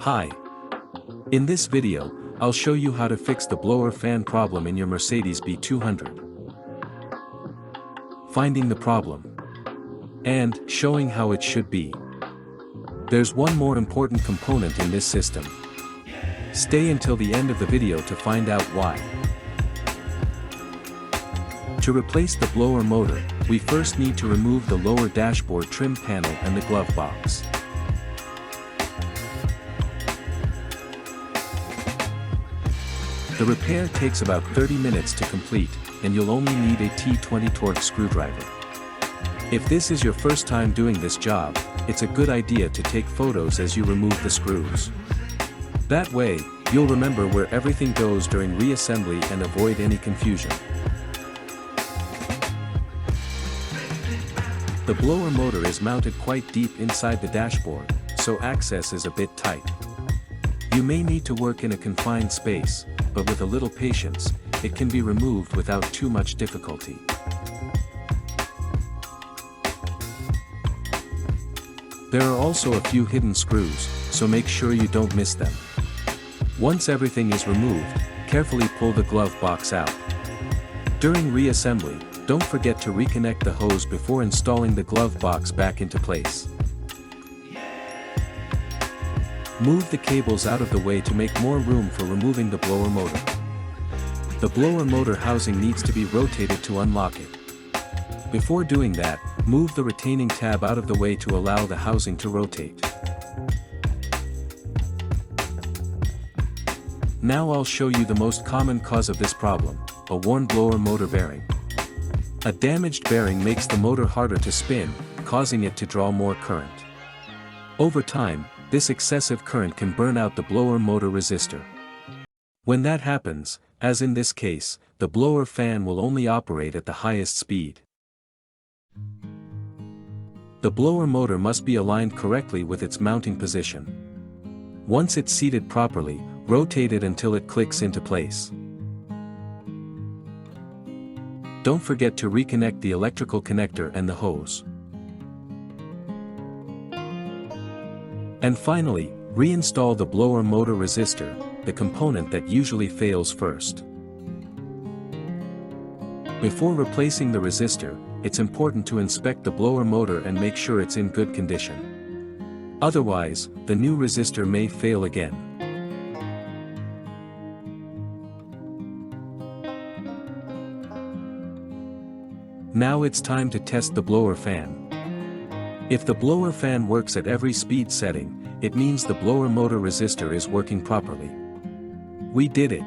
Hi. In this video, I'll show you how to fix the blower fan problem in your Mercedes B200. Finding the problem. And showing how it should be. There's one more important component in this system. Stay until the end of the video to find out why. To replace the blower motor, we first need to remove the lower dashboard trim panel and the glove box. The repair takes about 30 minutes to complete, and you'll only need a T20 torque screwdriver. If this is your first time doing this job, it's a good idea to take photos as you remove the screws. That way, you'll remember where everything goes during reassembly and avoid any confusion. The blower motor is mounted quite deep inside the dashboard, so access is a bit tight. You may need to work in a confined space, but with a little patience, it can be removed without too much difficulty. There are also a few hidden screws, so make sure you don't miss them. Once everything is removed, carefully pull the glove box out. During reassembly, don't forget to reconnect the hose before installing the glove box back into place. Move the cables out of the way to make more room for removing the blower motor. The blower motor housing needs to be rotated to unlock it. Before doing that, move the retaining tab out of the way to allow the housing to rotate. Now I'll show you the most common cause of this problem, a worn blower motor bearing. A damaged bearing makes the motor harder to spin, causing it to draw more current. Over time, this excessive current can burn out the blower motor resistor. When that happens, as in this case, the blower fan will only operate at the highest speed. The blower motor must be aligned correctly with its mounting position. Once it's seated properly, rotate it until it clicks into place. Don't forget to reconnect the electrical connector and the hose. And finally, reinstall the blower motor resistor, the component that usually fails first. Before replacing the resistor, it's important to inspect the blower motor and make sure it's in good condition. Otherwise, the new resistor may fail again. Now it's time to test the blower fan. If the blower fan works at every speed setting, it means the blower motor resistor is working properly. We did it.